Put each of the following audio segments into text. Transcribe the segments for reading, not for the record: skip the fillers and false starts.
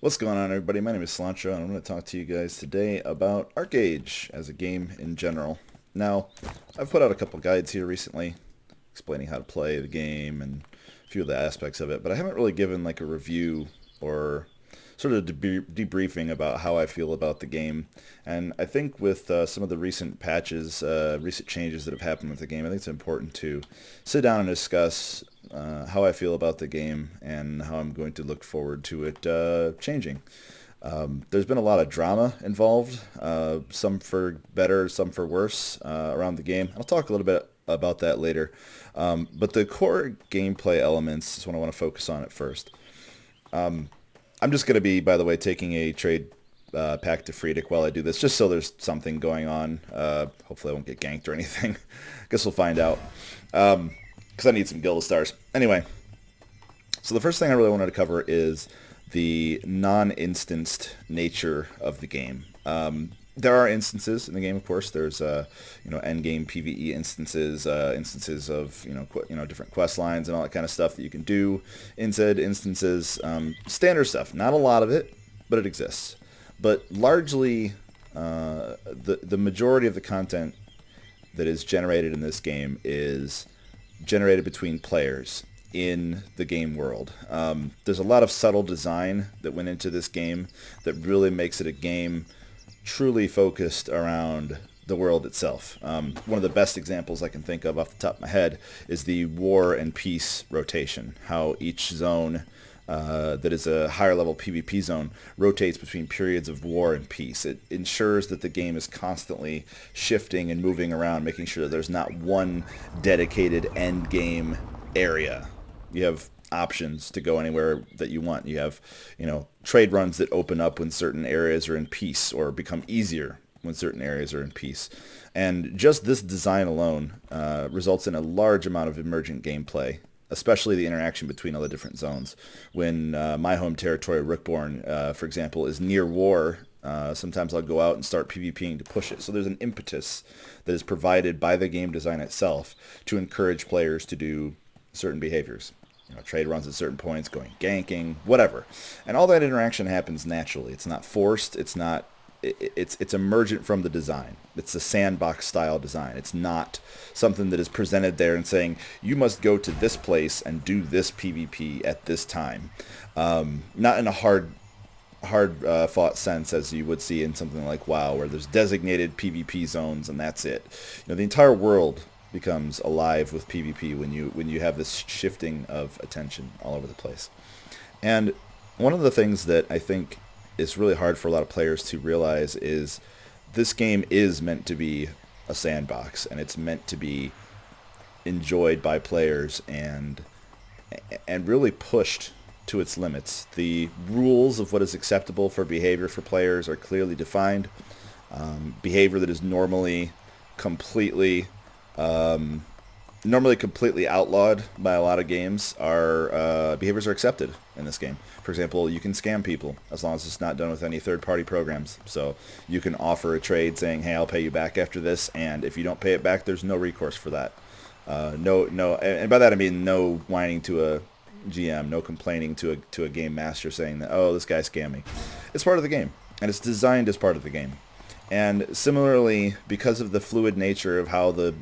What's going on, everybody? My name is Cilantro, and I'm going to talk to you guys today about ArcheAge as a game in general. Now, I've put out a couple guides here recently explaining how to play the game and a few of the aspects of it, but I haven't really given like a review or sort of debriefing about how I feel about the game. And I think with some of the recent patches, recent changes that have happened with the game, I think it's important to sit down and discuss how I feel about the game and how I'm going to look forward to it changing. There's been a lot of drama involved, some for better, some for worse, around the game. I'll talk a little bit about that later. But the core gameplay elements is what I want to focus on at first. I'm just going to be, by the way, taking a trade pack to Friedrich while I do this, just so there's something going on. Hopefully I won't get ganked or anything. Guess we'll find out. Because I need some Guild Stars. Anyway, so the first thing I really wanted to cover is the non-instanced nature of the game. There are instances in the game, of course. There's end game PvE instances, instances of different quest lines and all that kind of stuff that you can do in said instances. Standard stuff, not a lot of it, but it exists. But largely, the majority of the content that is generated in this game is generated between players in the game world. There's a lot of subtle design that went into this game that really makes it a game truly focused around the world itself. One of the best examples I can think of off the top of my head is the war and peace rotation, how each zone that is a higher level PvP zone rotates between periods of war and peace. It ensures that the game is constantly shifting and moving around, making sure that there's not one dedicated end game area. You have options to go anywhere that you want. You have, trade runs that open up when certain areas are in peace or become easier when certain areas are in peace. And just this design alone results in a large amount of emergent gameplay, especially the interaction between all the different zones. When my home territory, Rookborn, for example, is near war, sometimes I'll go out and start PvPing to push it. So there's an impetus that is provided by the game design itself to encourage players to do certain behaviors. Trade runs at certain points, going ganking, whatever. And all that interaction happens naturally. It's not forced. It's emergent from the design. It's a sandbox style design. It's not something that is presented there and saying, you must go to this place and do this PvP at this time. Not in a hard fought sense as you would see in something like WoW, where there's designated PvP zones and that's it. The entire world becomes alive with PvP when you have this shifting of attention all over the place. And one of the things that I think is really hard for a lot of players to realize is this game is meant to be a sandbox, and it's meant to be enjoyed by players and really pushed to its limits. The rules of what is acceptable for behavior for players are clearly defined. Behavior that is completely normally completely outlawed by a lot of games are behaviors are accepted in this game. For example, you can scam people as long as it's not done with any third-party programs. So you can offer a trade saying, hey, I'll pay you back after this, and if you don't pay it back, there's no recourse for that. No, and by that I mean no whining to a GM, no complaining to a game master saying that, oh, this guy scammed me. It's part of the game, and it's designed as part of the game. And similarly, because of the fluid nature of how the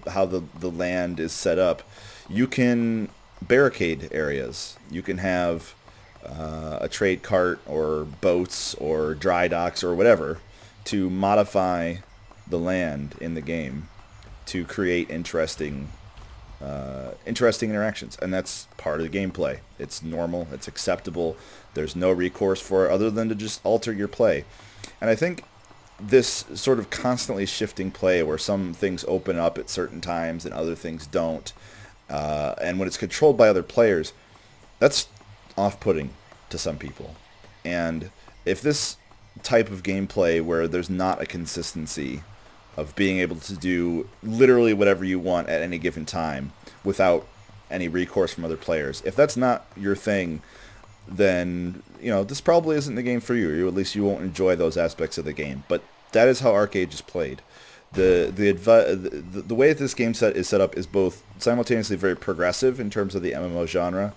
land is set up, you can barricade areas. You can have a trade cart or boats or dry docks or whatever to modify the land in the game to create interesting interactions, and that's part of the gameplay. It's normal. It's acceptable. There's no recourse for it other than to just alter your play. And I think this sort of constantly shifting play where some things open up at certain times and other things don't, and when it's controlled by other players, that's off-putting to some people. And if this type of gameplay where there's not a consistency of being able to do literally whatever you want at any given time without any recourse from other players, if that's not your thing, then this probably isn't the game for you. Or at least you won't enjoy those aspects of the game. But that is how ArcheAge is played. The way that this game is set up is both simultaneously very progressive in terms of the MMO genre,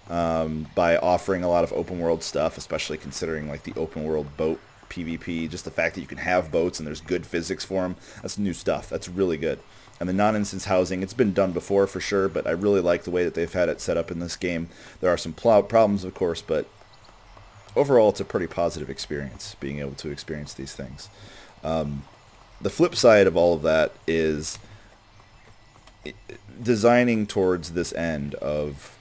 by offering a lot of open world stuff, especially considering like the open world boat PvP. Just the fact that you can have boats and there's good physics for them, that's new stuff. That's really good. And the non-instance housing, it's been done before for sure, but I really like the way that they've had it set up in this game. There are some problems, of course, but overall it's a pretty positive experience being able to experience these things. The flip side of all of that is designing towards this end of,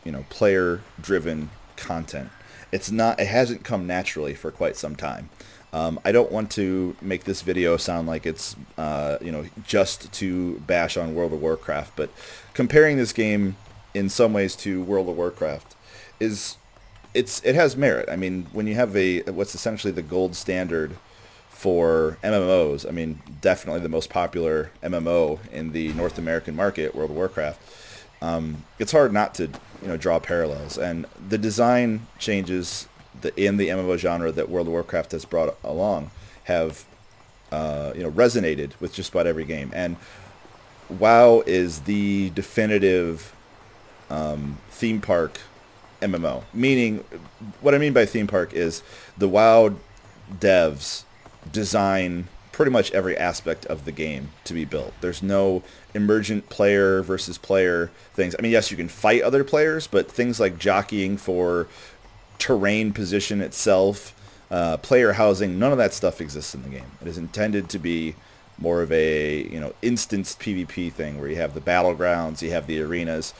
you know, player-driven content. It hasn't come naturally for quite some time. I don't want to make this video sound like it's, you know, just to bash on World of Warcraft, but comparing this game in some ways to World of Warcraft it has merit. I mean, when you have what's essentially the gold standard for MMOs, I mean, definitely the most popular MMO in the North American market, World of Warcraft, it's hard not to, you know, draw parallels. And the design changes in the MMO genre that World of Warcraft has brought along have, you know, resonated with just about every game. And WoW is the definitive theme park MMO. Meaning, what I mean by theme park is the WoW devs design pretty much every aspect of the game to be built. There's no emergent player versus player things. I mean, yes, you can fight other players, but things like jockeying for terrain position itself, player housing, none of that stuff exists in the game. It is intended to be more of a, you know, instanced PvP thing where you have the battlegrounds, you have the arenas.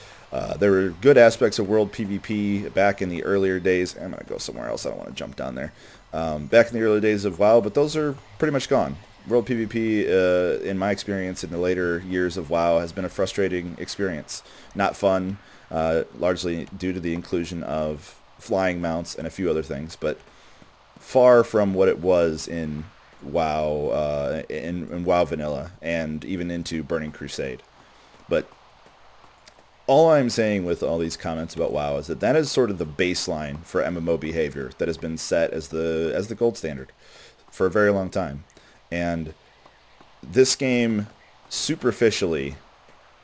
There were good aspects of World PvP back in the earlier days. I'm going to go somewhere else. I don't want to jump down there. Back in the early days of WoW, but those are pretty much gone. World PvP, in my experience in the later years of WoW, has been a frustrating experience. Not fun, largely due to the inclusion of flying mounts and a few other things, but far from what it was in WoW, in WoW Vanilla, and even into Burning Crusade. But all I'm saying with all these comments about WoW is that is sort of the baseline for MMO behavior that has been set as the gold standard for a very long time. And this game superficially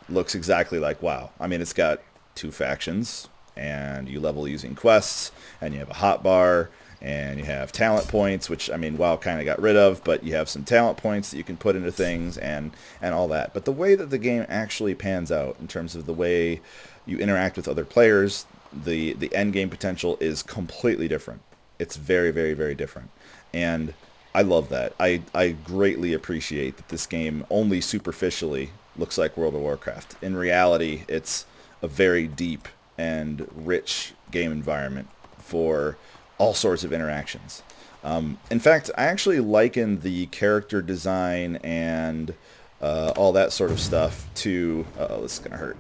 looks exactly like WoW. I mean, it's got 2 factions, and you level using quests, and you have a hotbar, and you have talent points, which, I mean, WoW kind of got rid of, but you have some talent points that you can put into things and all that. But the way that the game actually pans out in terms of the way you interact with other players, the end game potential is completely different. It's very, very, very different. And I love that. I greatly appreciate that this game only superficially looks like World of Warcraft. In reality, it's a very deep and rich game environment for all sorts of interactions. In fact, I actually liken the character design and all that sort of stuff to... this is going to hurt.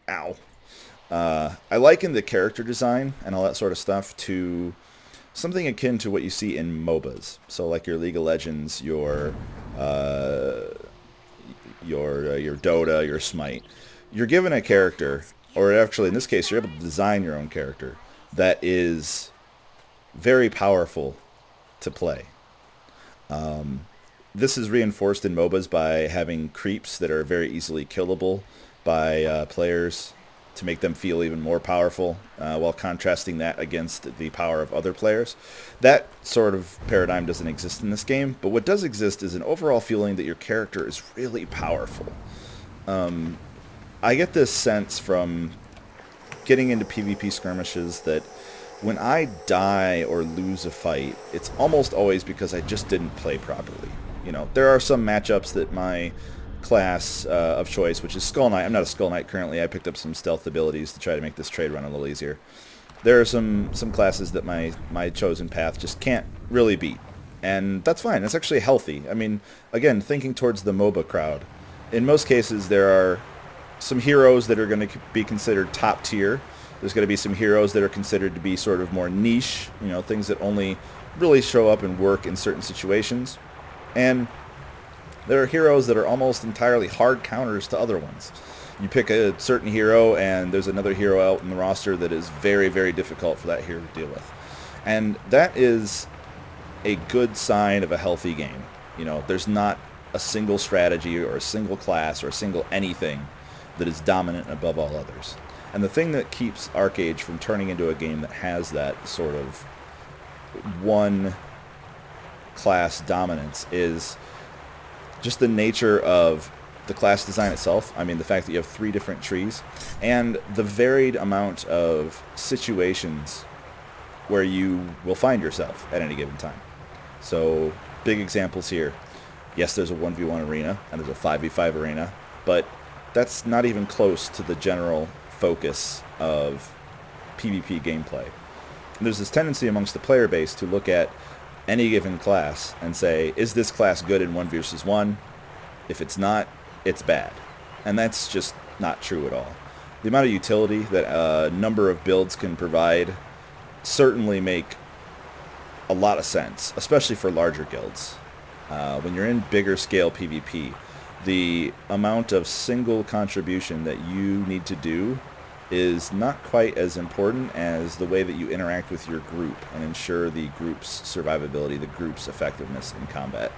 Ow. I liken the character design and all that sort of stuff to something akin to what you see in MOBAs. So like your League of Legends, your Dota, your Smite. You're given a character, or actually in this case, you're able to design your own character that is very powerful to play. This is reinforced in MOBAs by having creeps that are very easily killable by players to make them feel even more powerful, while contrasting that against the power of other players. That sort of paradigm doesn't exist in this game, but what does exist is an overall feeling that your character is really powerful. I get this sense from getting into PvP skirmishes that when I die or lose a fight, it's almost always because I just didn't play properly. You know, there are some matchups that my class of choice, which is Skull Knight. I'm not a Skull Knight currently. I picked up some stealth abilities to try to make this trade run a little easier. There are some classes that my chosen path just can't really beat, and that's fine. That's actually healthy. I mean, again, thinking towards the MOBA crowd, in most cases there are some heroes that are going to be considered top tier. There's going to be some heroes that are considered to be sort of more niche, you know, things that only really show up and work in certain situations. And there are heroes that are almost entirely hard counters to other ones. You pick a certain hero, and there's another hero out in the roster that is very, very difficult for that hero to deal with. And that is a good sign of a healthy game. You know, there's not a single strategy or a single class or a single anything that is dominant above all others. And the thing that keeps ArcheAge from turning into a game that has that sort of one class dominance is just the nature of the class design itself. I mean, the fact that you have 3 different trees and the varied amount of situations where you will find yourself at any given time. So, big examples here. Yes, there's a 1v1 arena and there's a 5v5 arena, but that's not even close to the general focus of PvP gameplay. And there's this tendency amongst the player base to look at any given class and say, is this class good in 1 versus 1? If it's not, it's bad. And that's just not true at all. The amount of utility that a number of builds can provide certainly make a lot of sense, especially for larger guilds. When you're in bigger scale PvP, the amount of single contribution that you need to do is not quite as important as the way that you interact with your group and ensure the group's survivability, the group's effectiveness in combat.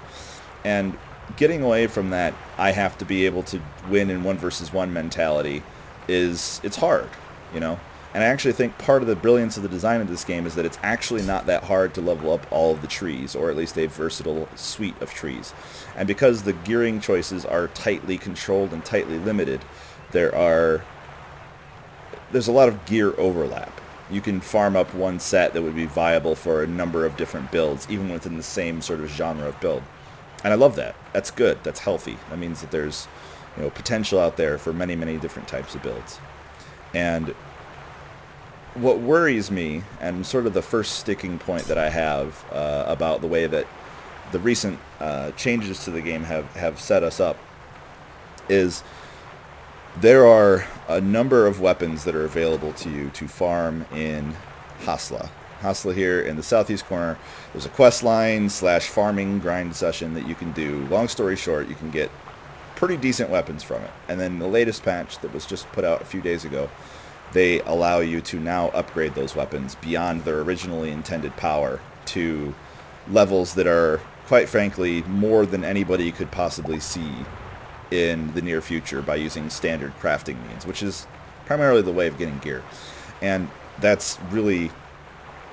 And getting away from that, I have to be able to win in 1 versus 1 mentality it's hard, you know? And I actually think part of the brilliance of the design of this game is that it's actually not that hard to level up all of the trees, or at least a versatile suite of trees. And because the gearing choices are tightly controlled and tightly limited, there's a lot of gear overlap. You can farm up one set that would be viable for a number of different builds, even within the same sort of genre of build. And I love that. That's good. That's healthy. That means that there's, you know, potential out there for many, many different types of builds. And what worries me, and sort of the first sticking point that I have about the way that the recent changes to the game have set us up, is there are a number of weapons that are available to you to farm in Hasla. Hasla here in the southeast corner, there's a quest line / farming grind session that you can do. Long story short, you can get pretty decent weapons from it. And then the latest patch that was just put out a few days ago, they allow you to now upgrade those weapons beyond their originally intended power to levels that are, quite frankly, more than anybody could possibly see in the near future by using standard crafting means, which is primarily the way of getting gear. And that's really,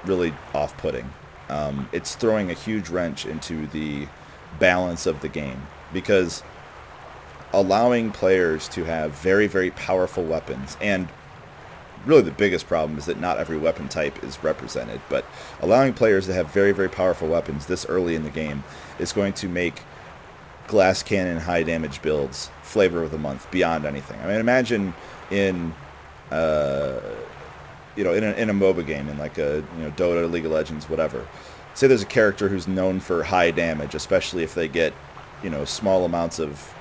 really off-putting. It's throwing a huge wrench into the balance of the game, because allowing players to have very, very powerful weapons, and really the biggest problem is that not every weapon type is represented, but allowing players to have very, very powerful weapons this early in the game is going to make glass cannon high damage builds flavor of the month beyond anything. I mean, imagine in in a MOBA game, in like a Dota, League of Legends, whatever. Say there's a character who's known for high damage, especially if they get small amounts of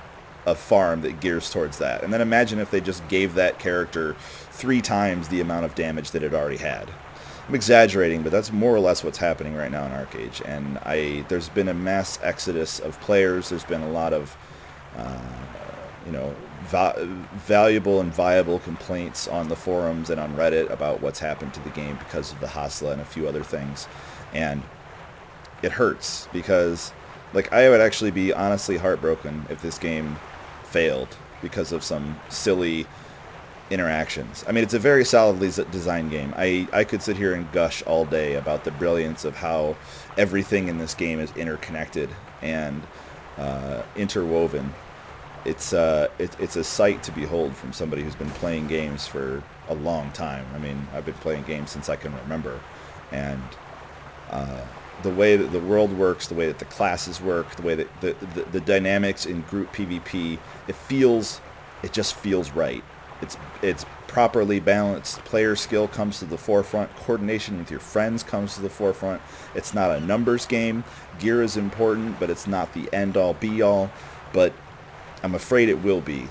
farm that gears towards that. And then imagine if they just gave that character 3 times the amount of damage that it already had. I'm exaggerating, but that's more or less what's happening right now in ArcheAge. And there's been a mass exodus of players. There's been a lot of valuable and viable complaints on the forums and on Reddit about what's happened to the game because of the Hasla and a few other things. And it hurts, because I would actually be honestly heartbroken if this game failed because of some silly interactions. I mean, it's a very solidly designed game. I could sit here and gush all day about the brilliance of how everything in this game is interconnected and interwoven. It's a sight to behold from somebody who's been playing games for a long time. I mean, I've been playing games since I can remember, and the way that the world works, the way that the classes work, the way that the dynamics in group PvP, it just feels right. It's properly balanced. Player skill comes to the forefront. Coordination with your friends comes to the forefront. It's not a numbers game. Gear is important, but it's not the end-all, be-all. But I'm afraid it will be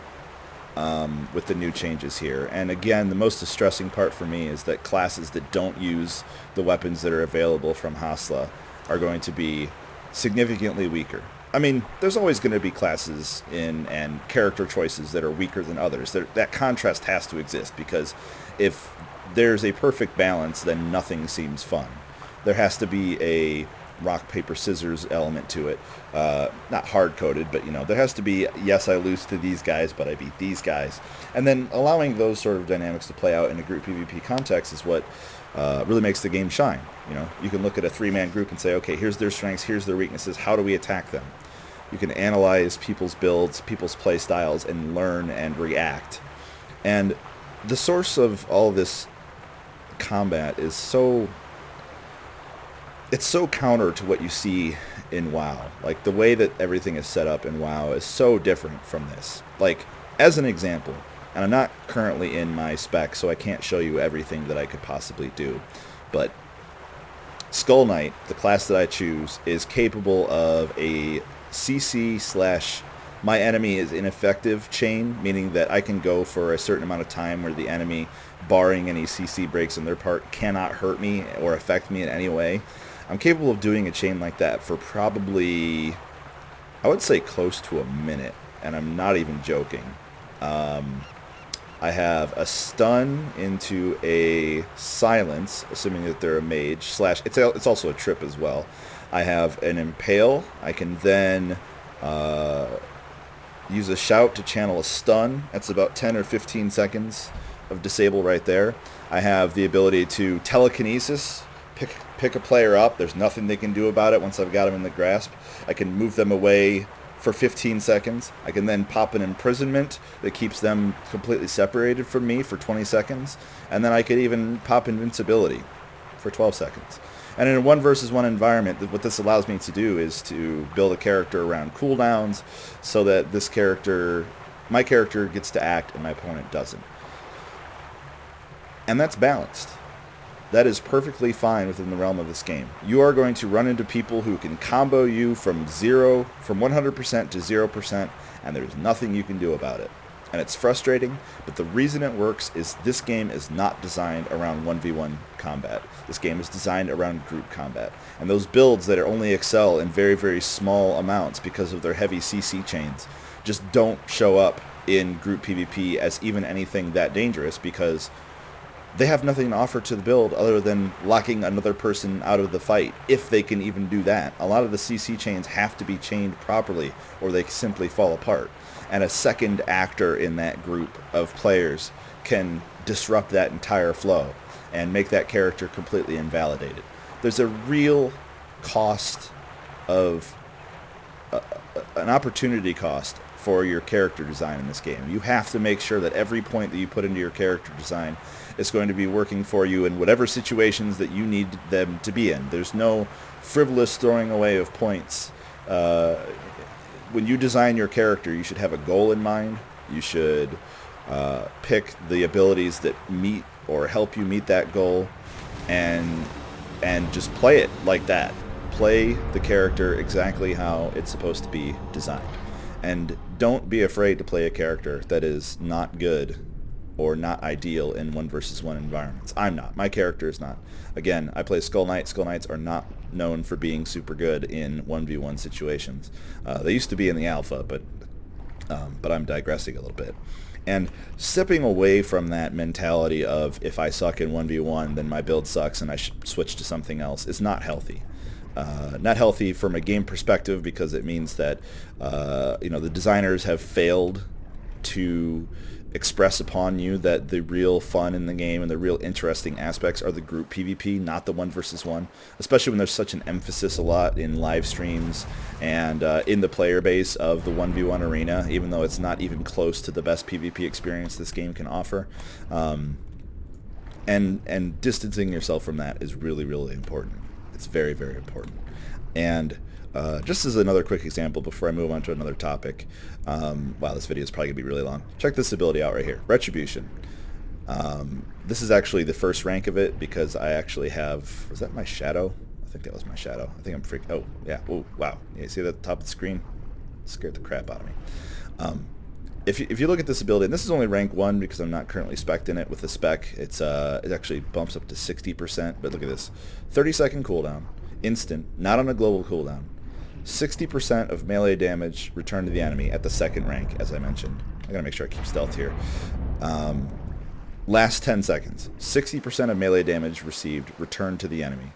with the new changes here. And again, the most distressing part for me is that classes that don't use the weapons that are available from Hasla are going to be significantly weaker. I mean, there's always going to be classes and character choices that are weaker than others. That contrast has to exist, because if there's a perfect balance, then nothing seems fun. There has to be a rock, paper, scissors element to it. Not hard-coded, but, there has to be, yes, I lose to these guys, but I beat these guys. And then allowing those sort of dynamics to play out in a group PvP context is what really makes the game shine. You can look at a three-man group and say, okay, here's their strengths, here's their weaknesses, how do we attack them? You can analyze people's builds, people's play styles, and learn and react. And the source of all this combat is it's so counter to what you see in WoW. Like, the way that everything is set up in WoW is so different from this. Like, as an example, and I'm not currently in my spec, so I can't show you everything that I could possibly do, but Skull Knight, the class that I choose, is capable of a CC/ my enemy is ineffective chain, meaning that I can go for a certain amount of time where the enemy, barring any CC breaks on their part, cannot hurt me or affect me in any way. I'm capable of doing a chain like that for probably, I would say, close to a minute, and I'm not even joking. I have a stun into a silence, assuming that they're a mage, / it's also a trip as well. I have an impale. I can then use a shout to channel a stun. That's about 10 or 15 seconds of disable right there. I have the ability to telekinesis, pick a player up. There's nothing they can do about it once I've got them in the grasp. I can move them away for 15 seconds. I can then pop an imprisonment that keeps them completely separated from me for 20 seconds. And then I could even pop invincibility for 12 seconds. And in a 1 versus 1 environment, what this allows me to do is to build a character around cooldowns so that my character gets to act and my opponent doesn't. And that's balanced. That is perfectly fine within the realm of this game. You are going to run into people who can combo you from 100% to 0%, and there's nothing you can do about it. And it's frustrating, but the reason it works is this game is not designed around 1v1 combat. This game is designed around group combat. And those builds that only excel in very, very small amounts because of their heavy CC chains just don't show up in group PvP as even anything that dangerous, because they have nothing to offer to the build other than locking another person out of the fight, if they can even do that. A lot of the CC chains have to be chained properly or they simply fall apart. And a second actor in that group of players can disrupt that entire flow and make that character completely invalidated. There's a real cost of an opportunity cost for your character design in this game. You have to make sure that every point that you put into your character design is going to be working for you in whatever situations that you need them to be in. There's no frivolous throwing away of points. When you design your character, you should have a goal in mind. You should pick the abilities that meet or help you meet that goal, and just play it like that. Play the character exactly how it's supposed to be designed. And don't be afraid to play a character that is not good or not ideal in 1 versus 1 environments. I'm not. My character is not. Again, I play Skull Knight. Skull Knights are not known for being super good in 1v1 situations. They used to be in the alpha, but I'm digressing a little bit. And stepping away from that mentality of if I suck in 1v1, then my build sucks and I should switch to something else is not healthy. Not healthy from a game perspective, because it means that the designers have failed to express upon you that the real fun in the game and the real interesting aspects are the group PvP, not the 1 versus 1, especially when there's such an emphasis a lot in live streams and in the player base of the 1v1 arena, even though it's not even close to the best PvP experience this game can offer. And distancing yourself from that is really, really important. It's very, very important. And just as another quick example before I move on to another topic, wow, this video is probably going to be really long. Check this ability out right here, Retribution. This is actually the first rank of it because I actually have, was that my shadow? I think that was my shadow. I think I'm freaked. Oh, yeah. Oh, wow. Yeah, see that at the top of the screen? It scared the crap out of me. If you look at this ability, and this is only rank 1 because I'm not currently spec'd in it with the spec, it actually bumps up to 60%, but look at this. 30-second cooldown, instant, not on a global cooldown. 60% of melee damage returned to the enemy at the second rank, as I mentioned. I gotta make sure I keep stealth here. Last 10 seconds, 60% of melee damage received returned to the enemy.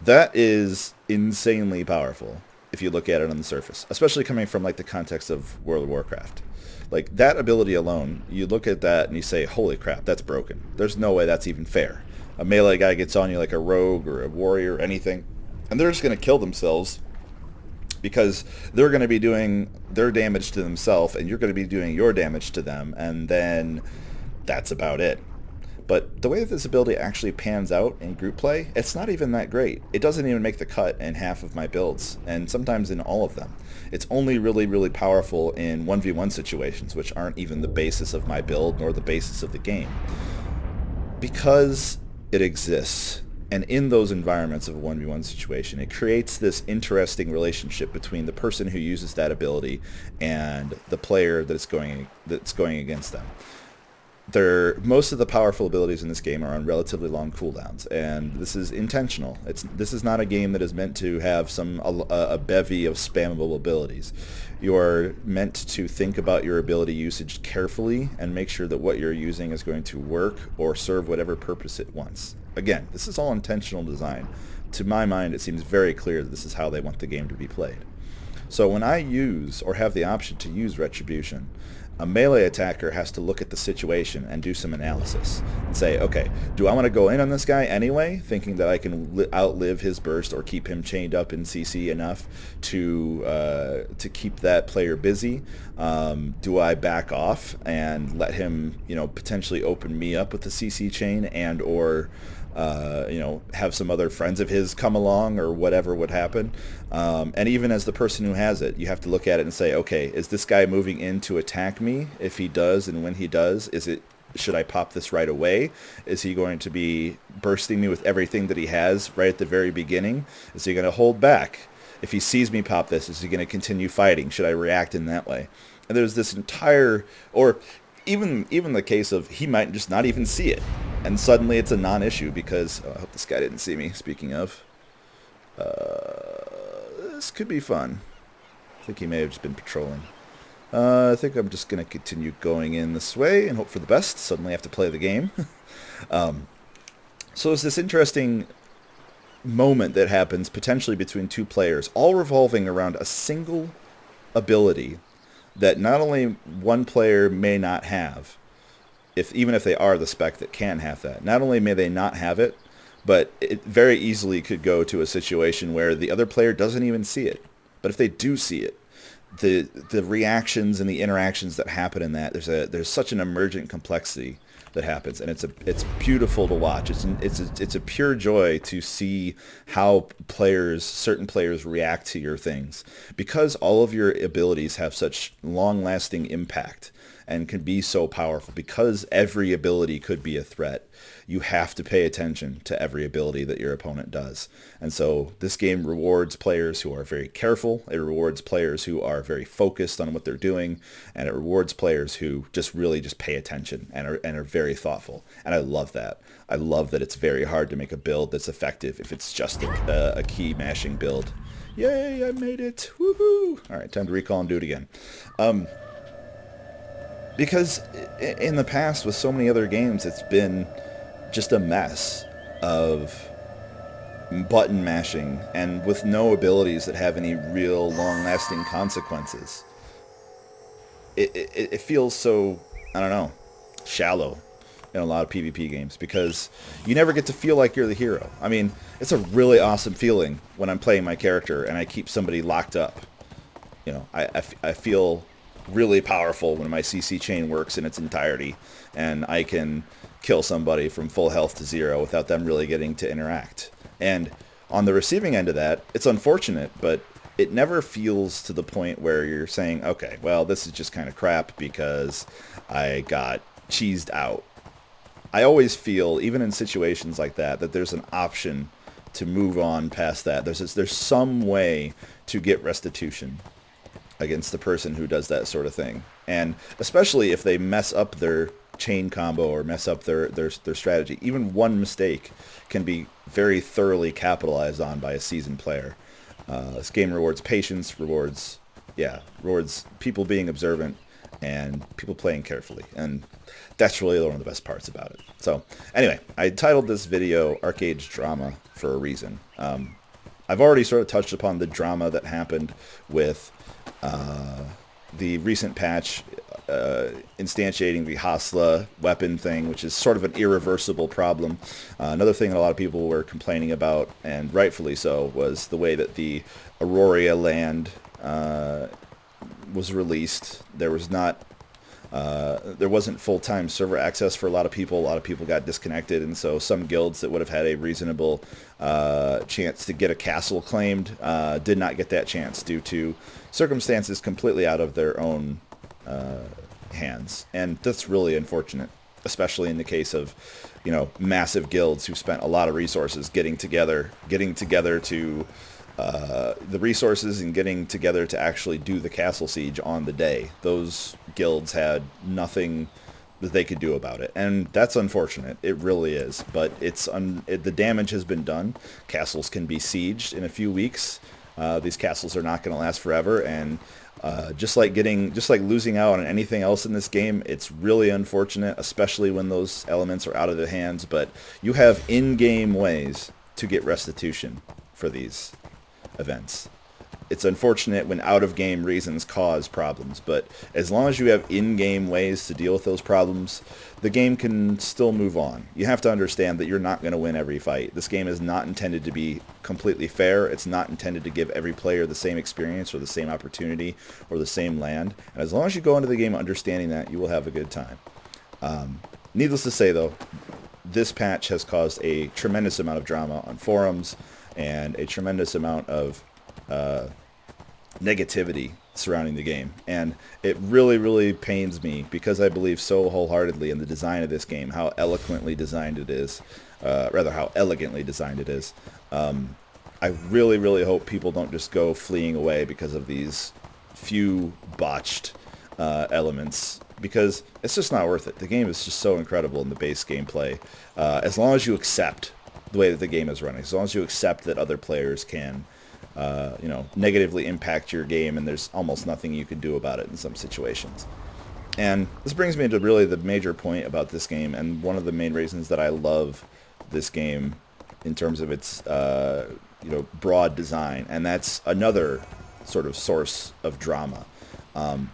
That is insanely powerful if you look at it on the surface, especially coming from like the context of World of Warcraft. Like that ability alone, you look at that and you say, "Holy crap, that's broken. There's no way that's even fair." A melee guy gets on you like a rogue or a warrior or anything, and they're just going to kill themselves because they're going to be doing their damage to themselves and you're going to be doing your damage to them, and then that's about it. But the way that this ability actually pans out in group play, it's not even that great. It doesn't even make the cut in half of my builds, and sometimes in all of them. It's only really, really powerful in 1v1 situations, which aren't even the basis of my build nor the basis of the game. Because it exists, and in those environments of a 1v1 situation, it creates this interesting relationship between the person who uses that ability and the player that's going against them. Most of the powerful abilities in this game are on relatively long cooldowns, and this is intentional. This is not a game that is meant to have a bevy of spammable abilities. You are meant to think about your ability usage carefully and make sure that what you're using is going to work or serve whatever purpose it wants. Again, this is all intentional design. To my mind, it seems very clear that this is how they want the game to be played. So when I use or have the option to use Retribution, a melee attacker has to look at the situation and do some analysis and say, okay, do I want to go in on this guy anyway, thinking that I can outlive his burst or keep him chained up in CC enough to keep that player busy? Do I back off and let him, potentially open me up with the CC chain and or have some other friends of his come along or whatever would happen. And even as the person who has it, you have to look at it and say, okay, is this guy moving in to attack me? If he does, and when he does, should I pop this right away? Is he going to be bursting me with everything that he has right at the very beginning? Is he going to hold back? If he sees me pop this, is he going to continue fighting? Should I react in that way? And there's this entire, or even the case of he might just not even see it, and suddenly it's a non-issue because I hope this guy didn't see me. Speaking of, this could be fun. I think he may have just been patrolling. I think I'm just going to continue going in this way and hope for the best. Suddenly I have to play the game. So it's this interesting moment that happens potentially between two players, all revolving around a single ability that not only one player may not have, even if they are the spec that can have that, not only may they not have it, but it very easily could go to a situation where the other player doesn't even see it. But if they do see it, the reactions and the interactions that happen in that, there's such an emergent complexity that happens, and it's beautiful to watch. It's a pure joy to see how certain players react to your things, because all of your abilities have such long-lasting impact and can be so powerful. Because every ability could be a threat, you have to pay attention to every ability that your opponent does. And so this game rewards players who are very careful. It rewards players who are very focused on what they're doing, and it rewards players who really just pay attention and are very thoughtful. And I love that. I love that it's very hard to make a build that's effective if it's just a key mashing build. Yay, I made it. Woohoo! All right, time to recall and do it again. Because in the past with so many other games, it's been just a mess of button mashing and with no abilities that have any real long-lasting consequences. It feels so, I don't know, shallow in a lot of PvP games because you never get to feel like you're the hero. I mean, it's a really awesome feeling when I'm playing my character and I keep somebody locked up. I feel really powerful when my CC chain works in its entirety and I can kill somebody from full health to 0 without them really getting to interact. And on the receiving end of that, it's unfortunate, but it never feels to the point where you're saying, okay, well, this is just kind of crap because I got cheesed out. I always feel, even in situations like that there's an option to move on past that. There's some way to get restitution against the person who does that sort of thing. And especially if they mess up their chain combo or mess up their strategy. Even one mistake can be very thoroughly capitalized on by a seasoned player. This game rewards patience, rewards people being observant, and people playing carefully. And that's really one of the best parts about it. So anyway, I titled this video ArcheAge Drama for a reason. I've already sort of touched upon the drama that happened with the recent patch instantiating the Hasla weapon thing, which is sort of an irreversible problem. Another thing that a lot of people were complaining about, and rightfully so, was the way that the Aurora land was released. There wasn't full-time server access for a lot of people. A lot of people got disconnected, and so some guilds that would have had a reasonable chance to get a castle claimed did not get that chance due to circumstances completely out of their own hands. And that's really unfortunate, especially in the case of, you know, massive guilds who spent a lot of resources getting together to the resources and getting together to actually do the castle siege on the day. Those guilds had nothing that they could do about it, and that's unfortunate. It really is, but the damage has been done. Castles can be sieged in a few weeks. These castles are not going to last forever, and just like losing out on anything else in this game, it's really unfortunate, especially when those elements are out of the hands. But you have in-game ways to get restitution for these events. It's unfortunate when out-of-game reasons cause problems, but as long as you have in-game ways to deal with those problems, the game can still move on. You have to understand that you're not going to win every fight. This game is not intended to be completely fair. It's not intended to give every player the same experience or the same opportunity or the same land. And as long as you go into the game understanding that, you will have a good time. Needless to say, though, this patch has caused a tremendous amount of drama on forums and a tremendous amount of negativity surrounding the game, and it really, really pains me because I believe so wholeheartedly in the design of this game, how eloquently designed it is, rather how elegantly designed it is. I really, really hope people don't just go fleeing away because of these few botched elements, because it's just not worth it. The game is just so incredible in the base gameplay. As long as you accept the way that the game is running, as long as you accept that other players can negatively impact your game, and there's almost nothing you can do about it in some situations. And this brings me to really the major point about this game, and one of the main reasons that I love this game in terms of its broad design, and that's another sort of source of drama.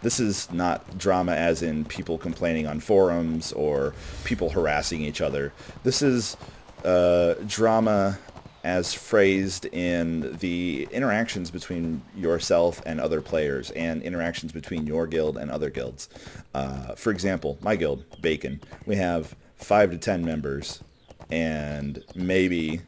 This is not drama as in people complaining on forums or people harassing each other. This is drama as phrased in the interactions between yourself and other players and interactions between your guild and other guilds. For example, my guild, Bacon, we have 5 to 10 members, and maybe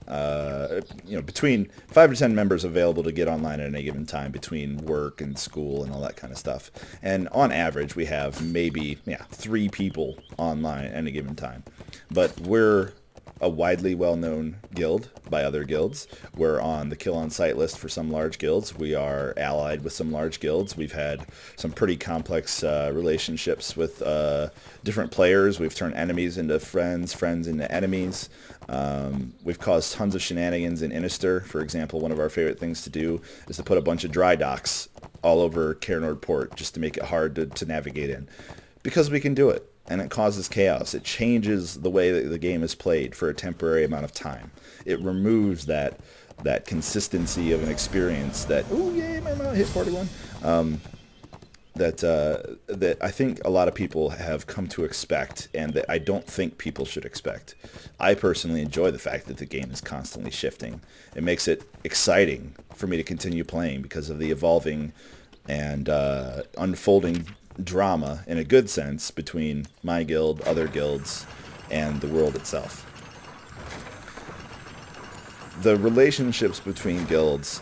between 5 to 10 members available to get online at any given time between work and school and all that kind of stuff. And on average, we have maybe 3 people online at any given time. But we're a widely well-known guild by other guilds. We're on the kill on sight list for some large guilds. We are allied with some large guilds. We've had some pretty complex relationships with different players. We've turned enemies into friends, friends into enemies. We've caused tons of shenanigans in Inister. For example, one of our favorite things to do is to put a bunch of dry docks all over Cairnord Port just to make it hard to navigate in. Because we can do it. And it causes chaos. It changes the way that the game is played for a temporary amount of time. It removes that consistency of an experience that, oh yay, my mount hit 41, that I think a lot of people have come to expect, and that I don't think people should expect. I personally enjoy the fact that the game is constantly shifting. It makes it exciting for me to continue playing because of the evolving and unfolding drama, in a good sense, between my guild, other guilds, and the world itself. The relationships between guilds,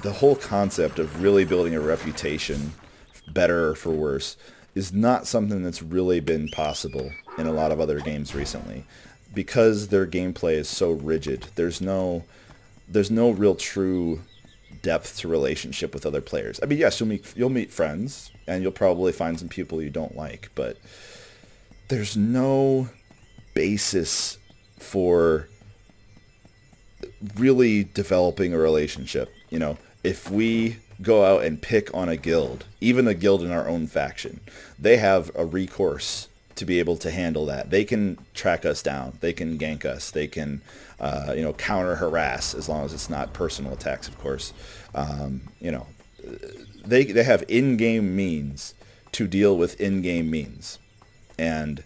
the whole concept of really building a reputation, better or for worse, is not something that's really been possible in a lot of other games recently, because their gameplay is so rigid. There's no real true depth to relationship with other players. I mean, yes, you'll meet friends, and you'll probably find some people you don't like, but there's no basis for really developing a relationship. If we go out and pick on a guild, even a guild in our own faction, they have a recourse to be able to handle that. They can track us down. They can gank us. They can, counter harass, as long as it's not personal attacks, of course. They have in-game means to deal with in-game means. And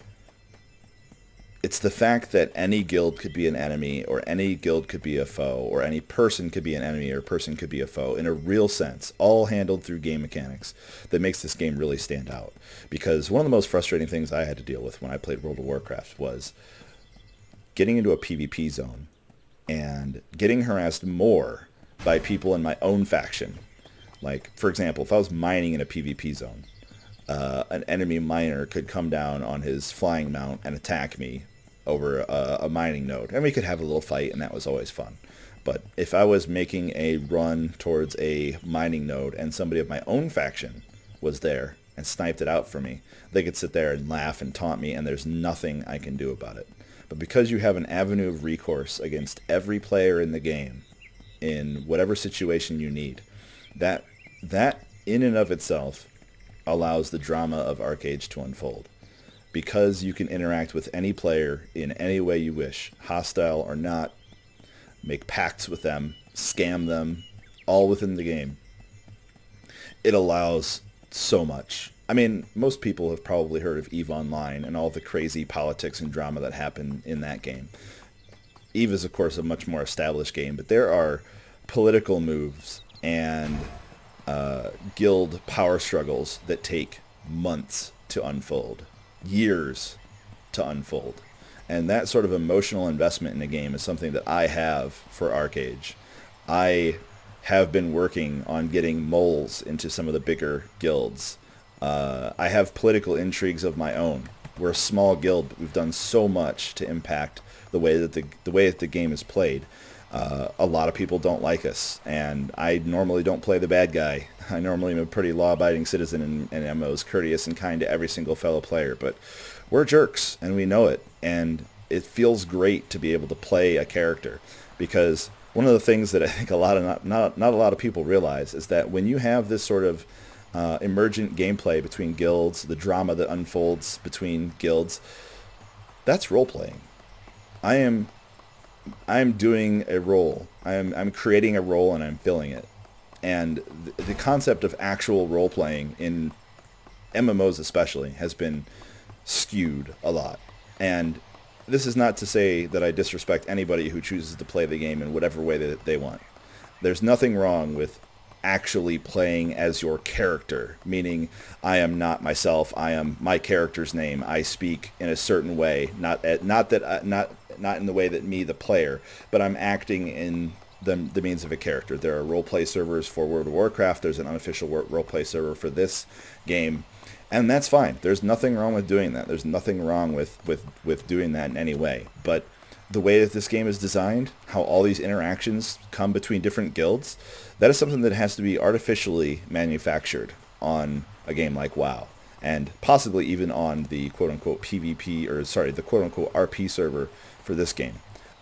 it's the fact that any guild could be an enemy, or any guild could be a foe, or any person could be an enemy, or a person could be a foe, in a real sense, all handled through game mechanics, that makes this game really stand out. Because one of the most frustrating things I had to deal with when I played World of Warcraft was getting into a PvP zone and getting harassed more by people in my own faction. Like, for example, if I was mining in a PvP zone, an enemy miner could come down on his flying mount and attack me over a mining node. And we could have a little fight, and that was always fun. But if I was making a run towards a mining node and somebody of my own faction was there and sniped it out for me, they could sit there and laugh and taunt me, and there's nothing I can do about it. But because you have an avenue of recourse against every player in the game in whatever situation you need, that in and of itself allows the drama of ArcheAge to unfold. Because you can interact with any player in any way you wish, hostile or not, make pacts with them, scam them, all within the game. It allows so much. I mean, most people have probably heard of EVE Online and all the crazy politics and drama that happen in that game. EVE is, of course, a much more established game, but there are political moves and guild power struggles that take months to unfold, years to unfold. And that sort of emotional investment in a game is something that I have for ArcheAge. I have been working on getting moles into some of the bigger guilds. I have political intrigues of my own. We're a small guild, but we've done so much to impact the way that the game is played. A lot of people don't like us, and I normally don't play the bad guy. I normally am a pretty law-abiding citizen and am as courteous and kind to every single fellow player, but we're jerks, and we know it, and it feels great to be able to play a character, because one of the things that I think not a lot of people realize is that when you have this sort of emergent gameplay between guilds, the drama that unfolds between guilds, that's role-playing. I'm doing a role. I'm creating a role, and I'm filling it. And the concept of actual role-playing in MMOs especially has been skewed a lot. And this is not to say that I disrespect anybody who chooses to play the game in whatever way that they want. There's nothing wrong with actually playing as your character, meaning I am not myself. I am my character's name. I speak in a certain way, not in the way that me, the player, but I'm acting in the means of a character. There are roleplay servers for World of Warcraft. There's an unofficial roleplay server for this game, and that's fine. There's nothing wrong with doing that. There's nothing wrong with doing that in any way. But the way that this game is designed, how all these interactions come between different guilds, that is something that has to be artificially manufactured on a game like WoW, and possibly even on the quote-unquote PvP, the quote-unquote RP server for this game.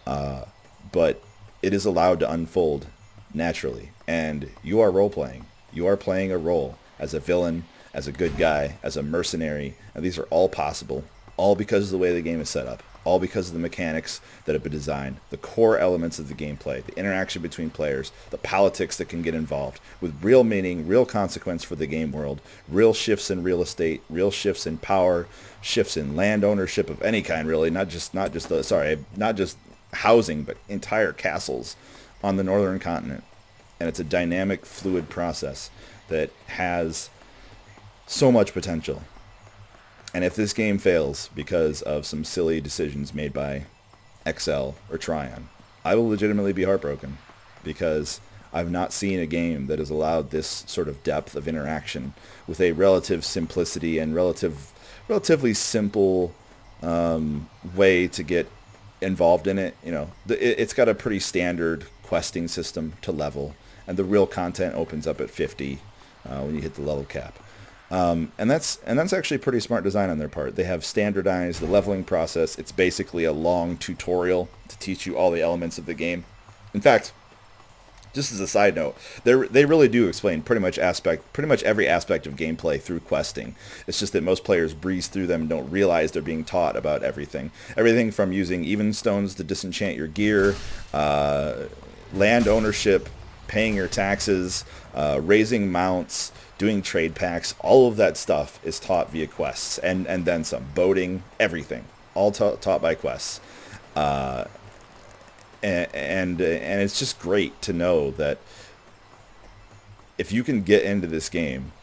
But it is allowed to unfold naturally, and you are role-playing. You are playing a role as a villain, as a good guy, as a mercenary, and these are all possible, all because of the way the game is set up, all because of the mechanics that have been designed, the core elements of the gameplay, the interaction between players, the politics that can get involved, with real meaning, real consequence for the game world, real shifts in real estate, real shifts in power, shifts in land ownership of any kind, really, not just housing, but entire castles on the northern continent. And it's a dynamic, fluid process that has so much potential. And if this game fails because of some silly decisions made by XL or Tryon, I will legitimately be heartbroken, because I've not seen a game that has allowed this sort of depth of interaction with a relative simplicity and relatively simple way to get involved in it. You know, it's got a pretty standard questing system to level, and the real content opens up at 50 when you hit the level cap. And that's actually pretty smart design on their part. They have standardized the leveling process. It's basically a long tutorial to teach you all the elements of the game. In fact, Just as a side note, they really do explain pretty much every aspect of gameplay through questing. It's just that most players breeze through them and don't realize they're being taught about everything. Everything from using even stones to disenchant your gear, land ownership, paying your taxes, raising mounts, doing trade packs. All of that stuff is taught via quests, and then some. Boating, everything, all taught by quests. And it's just great to know that if you can get into this game,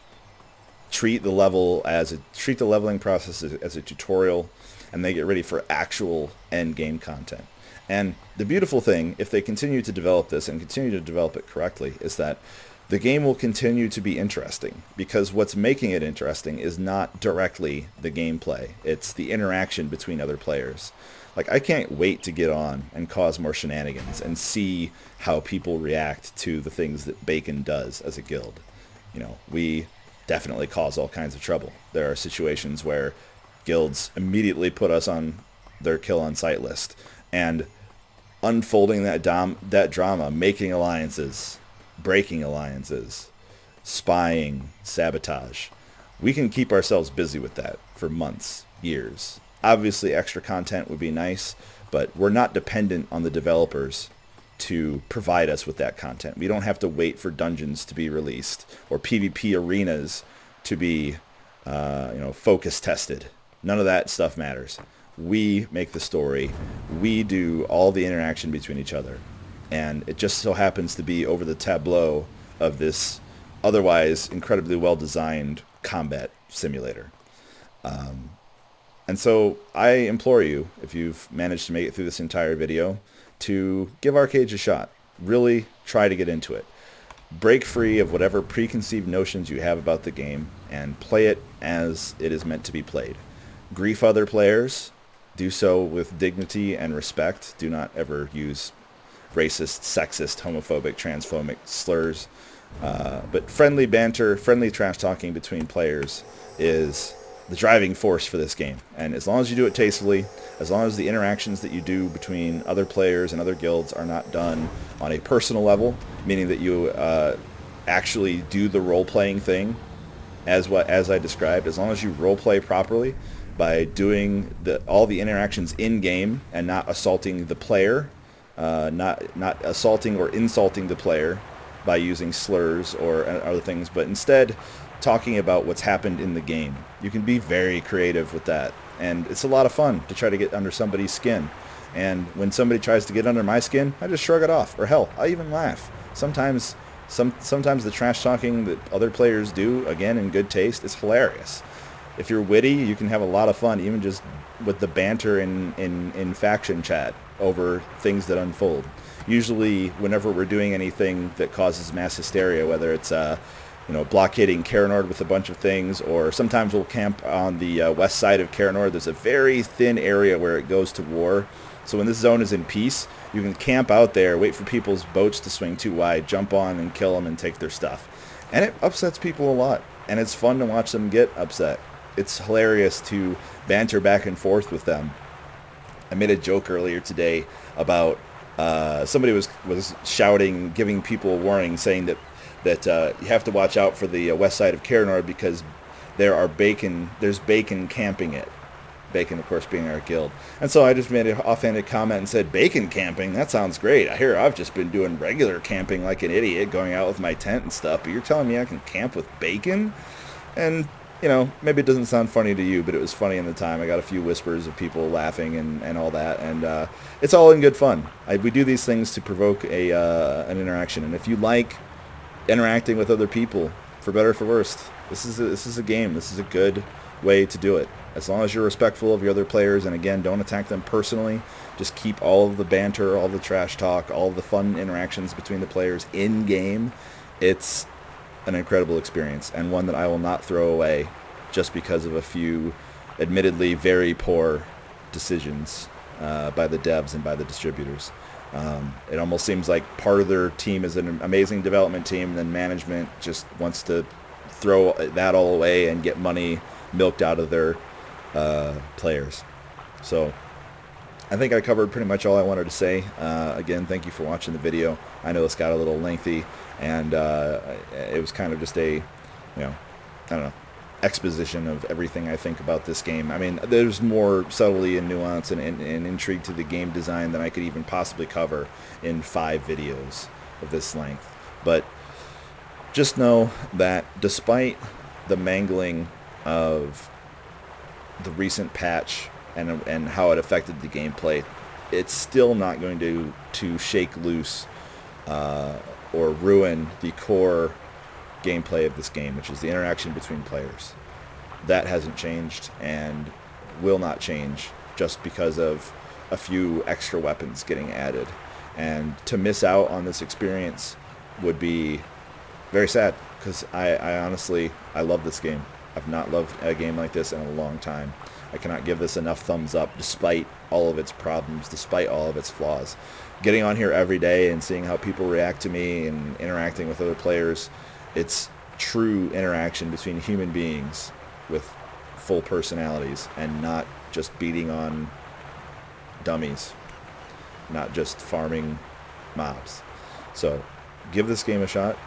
treat the leveling process as a tutorial, and they get ready for actual end game content. And the beautiful thing, if they continue to develop this and continue to develop it correctly, is that the game will continue to be interesting, because what's making it interesting is not directly the gameplay. It's the interaction between other players. Like, I can't wait to get on and cause more shenanigans and see how people react to the things that Bacon does as a guild. You know, we definitely cause all kinds of trouble. There are situations where guilds immediately put us on their kill on sight list, and unfolding that drama, making alliances, breaking alliances, spying, sabotage. We can keep ourselves busy with that for months, years. Obviously, extra content would be nice, but we're not dependent on the developers to provide us with that content. We don't have to wait for dungeons to be released or PvP arenas to be, focus tested. None of that stuff matters. We make the story. We do all the interaction between each other. And it just so happens to be over the tableau of this otherwise incredibly well-designed combat simulator. And so I implore you, if you've managed to make it through this entire video, to give ArcheAge a shot. Really try to get into it. Break free of whatever preconceived notions you have about the game and play it as it is meant to be played. Grief other players. Do so with dignity and respect. Do not ever use racist, sexist, homophobic, transphobic slurs. But friendly banter, friendly trash talking between players is the driving force for this game. And as long as you do it tastefully, as long as the interactions that you do between other players and other guilds are not done on a personal level, meaning that you actually do the role-playing thing as I described, as long as you role-play properly by doing all the interactions in-game and not assaulting the player, not assaulting or insulting the player by using slurs or other things, but instead talking about what's happened in the game. You can be very creative with that, and it's a lot of fun to try to get under somebody's skin. And when somebody tries to get under my skin, I just shrug it off, or hell, I even laugh. Sometimes the trash talking that other players do, again in good taste, is hilarious. If you're witty, you can have a lot of fun, even just with the banter in faction chat over things that unfold. Usually, whenever we're doing anything that causes mass hysteria, whether it's blockading Karanord with a bunch of things, or sometimes we'll camp on the west side of Karanord. There's a very thin area where it goes to war. So when this zone is in peace, you can camp out there, wait for people's boats to swing too wide, jump on and kill them and take their stuff. And it upsets people a lot, and it's fun to watch them get upset. It's hilarious to banter back and forth with them. I made a joke earlier today about somebody was shouting, giving people a warning, saying that you have to watch out for the west side of Karanord because there's bacon camping it. Bacon, of course, being our guild. And so I just made an offhanded comment and said, bacon camping? That sounds great. I hear I've just been doing regular camping like an idiot, going out with my tent and stuff, but you're telling me I can camp with bacon? And, maybe it doesn't sound funny to you, but it was funny in the time. I got a few whispers of people laughing and all that, and it's all in good fun. We do these things to provoke an interaction, and if you like interacting with other people, for better or for worse, this is a game. This is a good way to do it. As long as you're respectful of your other players, and again, don't attack them personally. Just keep all of the banter, all the trash talk, all of the fun interactions between the players in-game. It's an incredible experience, and one that I will not throw away just because of a few admittedly very poor decisions by the devs and by the distributors. It almost seems like part of their team is an amazing development team, and then management just wants to throw that all away and get money milked out of their players. So I think I covered pretty much all I wanted to say. Again, thank you for watching the video. I know this got a little lengthy, and it was kind of just a, I don't know, exposition of everything I think about this game. I mean, there's more subtlety and nuance and intrigue to the game design than I could even possibly cover in 5 videos of this length. But just know that despite the mangling of the recent patch and how it affected the gameplay, it's still not going to shake loose or ruin the core gameplay of this game, which is the interaction between players. That hasn't changed and will not change just because of a few extra weapons getting added. And to miss out on this experience would be very sad, because I honestly, I love this game. I've not loved a game like this in a long time. I cannot give this enough thumbs up despite all of its problems, despite all of its flaws. Getting on here every day and seeing how people react to me and interacting with other players, it's true interaction between human beings with full personalities and not just beating on dummies, not just farming mobs. So give this game a shot.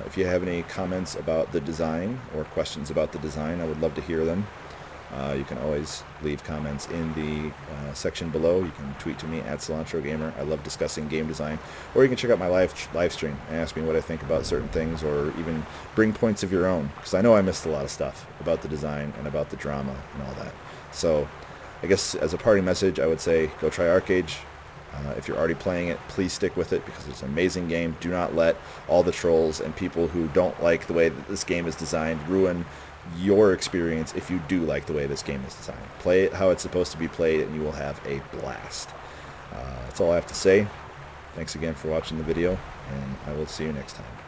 If you have any comments about the design or questions about the design, I would love to hear them. You can always leave comments in the section below. You can tweet to me at CilantroGamer. I love discussing game design. Or you can check out my live stream and ask me what I think about certain things, or even bring points of your own, because I know I missed a lot of stuff about the design and about the drama and all that. So I guess as a parting message, I would say go try ArcheAge. If you're already playing it, please stick with it, because it's an amazing game. Do not let all the trolls and people who don't like the way that this game is designed ruin your experience if you do like the way this game is designed. Play it how it's supposed to be played and you will have a blast. That's all I have to say. Thanks again for watching the video, and I will see you next time.